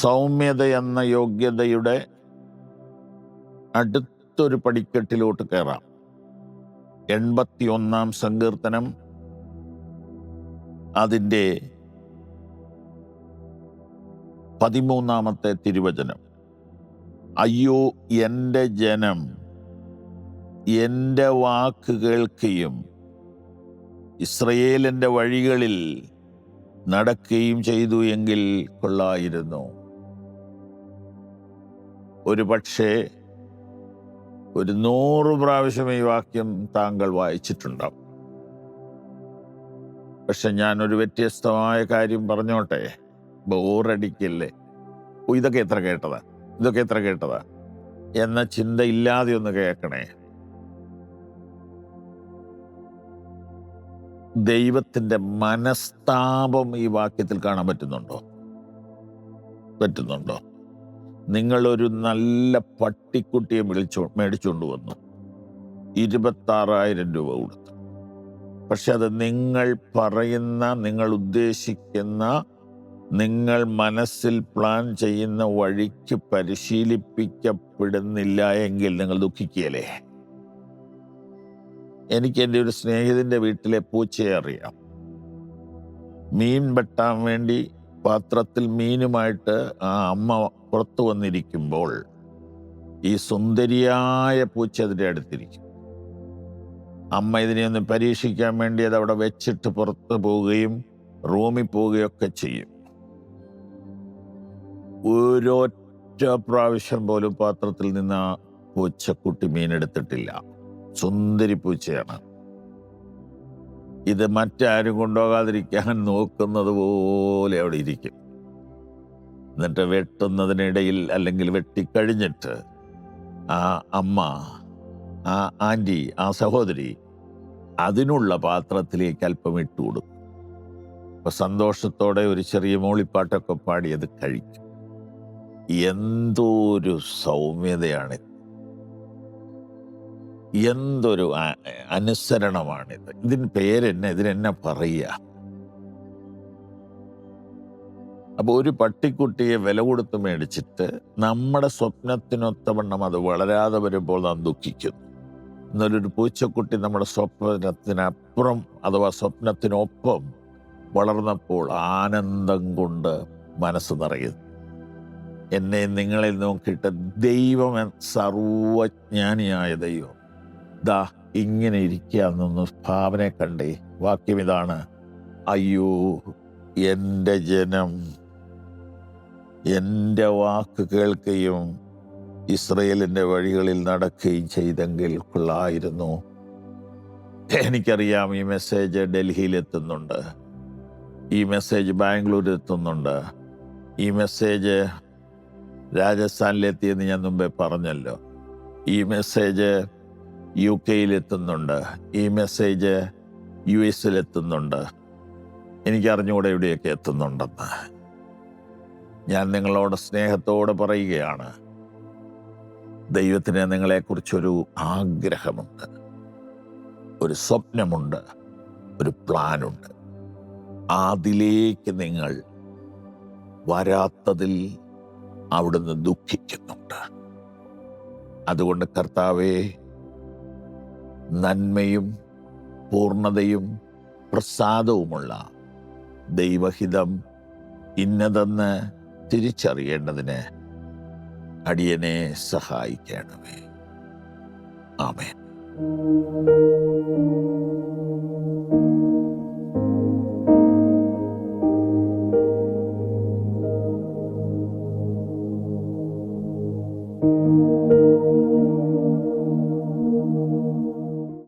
സൗമ്യത എന്ന യോഗ്യതയുടെ അടുത്തൊരു പടിക്കെട്ടിലോട്ട് കയറാം. 81 സങ്കീർത്തനം അതിൻ്റെ 13 തിരുവചനം. അയ്യോ, എൻ്റെ ജനം എൻ്റെ വാക്ക് കേൾക്കുകയും ഇസ്രയേലിൻ്റെ വഴികളിൽ നടക്കുകയും ചെയ്തു എങ്കിൽ കൊള്ളായിരുന്നു. ഒരു പക്ഷേ 100 പ്രാവശ്യം ഈ വാക്യം താങ്കൾ വായിച്ചിട്ടുണ്ടാവും. പക്ഷെ ഞാനൊരു വ്യത്യസ്തമായ കാര്യം പറഞ്ഞോട്ടെ, ബോറടിക്കല്ലേ, ഇതൊക്കെ എത്ര കേട്ടതാ എന്ന ചിന്ത ഇല്ലാതെ ഒന്ന് കേൾക്കണേ. ദൈവത്തിൻ്റെ മനസ്താപം ഈ വാക്യത്തിൽ കാണാൻ പറ്റുന്നുണ്ടോ? നിങ്ങളൊരു നല്ല പട്ടിക്കുട്ടിയെ മേടിച്ചുകൊണ്ട് വന്നു, 26,000 രൂപ കൊടുത്തു. പക്ഷെ അത് നിങ്ങൾ പറയുന്ന, നിങ്ങൾ ഉദ്ദേശിക്കുന്ന, നിങ്ങൾ മനസ്സിൽ പ്ലാൻ ചെയ്യുന്ന വഴിക്ക് പരിശീലിപ്പിക്കപ്പെടുന്നില്ല എങ്കിൽ നിങ്ങൾ ദുഃഖിക്കുകയല്ലേ? എനിക്ക് എൻ്റെ ഒരു സ്നേഹിതൻ്റെ വീട്ടിലെ പൂച്ചയെ അറിയാം. മീൻ വെട്ടാൻ വേണ്ടി പാത്രത്തിൽ മീനുമായിട്ട് ആ അമ്മ പുറത്തു വന്നിരിക്കുമ്പോൾ ഈ സുന്ദരിയായ പൂച്ച അതിൻ്റെ അടുത്തിരിക്കും. അമ്മ ഇതിനെ ഒന്ന് പരീക്ഷിക്കാൻ വേണ്ടി അത് അവിടെ വെച്ചിട്ട് പുറത്ത് പോവുകയും റൂമിൽ പോവുകയൊക്കെ ചെയ്യും. ഒരൊറ്റ പ്രാവശ്യം പോലും പാത്രത്തിൽ നിന്ന് ആ പൂച്ചക്കുട്ടി മീനെടുത്തിട്ടില്ല. സുന്ദരി പൂച്ചയാണ്. ഇത് മറ്റാരും കൊണ്ടുപോകാതിരിക്കാൻ നോക്കുന്നത് പോലെ അവിടെ ഇരിക്കും. എന്നിട്ട് വെട്ടുന്നതിനിടയിൽ അല്ലെങ്കിൽ വെട്ടിക്കഴിഞ്ഞിട്ട് ആ അമ്മ, ആ ആൻറ്റി, ആ സഹോദരി അതിനുള്ള പാത്രത്തിലേക്ക് അല്പം ഇട്ട് കൊടുക്കും. അപ്പൊ സന്തോഷത്തോടെ ഒരു ചെറിയ മൂളിപ്പാട്ടൊക്കെ പാടി അത് കഴിക്കും. എന്തൊരു സൗമ്യതയാണ്, എന്തൊരു അനുസരണമാണിത്. ഇതിനെന്നെ പറയുക. അപ്പോൾ ഒരു പട്ടിക്കുട്ടിയെ വില കൊടുത്ത് മേടിച്ചിട്ട് നമ്മുടെ സ്വപ്നത്തിനൊത്തവണ്ണം അത് വളരാതെ വരുമ്പോൾ നാം ദുഃഖിക്കുന്നു. എന്നാലൊരു പൂച്ചക്കുട്ടി നമ്മുടെ സ്വപ്നത്തിനപ്പുറം അഥവാ സ്വപ്നത്തിനൊപ്പം വളർന്നപ്പോൾ ആനന്ദം കൊണ്ട് മനസ്സ് നിറയുന്നു. എന്നെ നിങ്ങളെ നോക്കിയിട്ട് ദൈവം, സർവജ്ഞാനിയായ ദൈവം ദാ ഇങ്ങനെ ഇരിക്കുകയെന്നൊന്ന് ഭാവനെ കണ്ടേ. വാക്യം ഇതാണ്: അയ്യോ, എൻ്റെ ജനം എൻ്റെ വാക്ക് കേൾക്കുകയും ഇസ്രയേലിൻ്റെ വഴികളിൽ നടക്കുകയും ചെയ്തെങ്കിൽ കൊള്ളായിരുന്നു. എനിക്കറിയാം ഈ മെസ്സേജ് ഡൽഹിയിലെത്തുന്നുണ്ട്, ഈ മെസ്സേജ് ബാംഗ്ലൂരിലെത്തുന്നുണ്ട്, ഈ മെസ്സേജ് രാജസ്ഥാനിലെത്തിയെന്ന് ഞാൻ മുമ്പേ പറഞ്ഞല്ലോ, ഈ മെസ്സേജ് UK-യിലെത്തുന്നുണ്ട്, ഈ മെസ്സേജ് US-ലെത്തുന്നുണ്ട്. എനിക്കറിഞ്ഞുകൂടെ എവിടെയൊക്കെ എത്തുന്നുണ്ടെന്ന്. ഞാൻ നിങ്ങളോട് സ്നേഹത്തോടെ പറയുകയാണ്, ദൈവത്തിന് നിങ്ങളെക്കുറിച്ചൊരു ആഗ്രഹമുണ്ട്, ഒരു സ്വപ്നമുണ്ട്, ഒരു പ്ലാനുണ്ട്. അതിലേക്ക് നിങ്ങൾ വരാത്തതിൽ അവിടുന്ന് ദുഃഖിക്കുന്നുണ്ട്. അതുകൊണ്ട് കർത്താവേ, നന്മയും പൂർണ്ണതയും പ്രസാദവുമുള്ള ദൈവഹിതം ഇന്നതെന്ന് തിരിച്ചറിയേണ്ടതിന് അടിയനെ സഹായിക്കണമേ. ആമേൻ.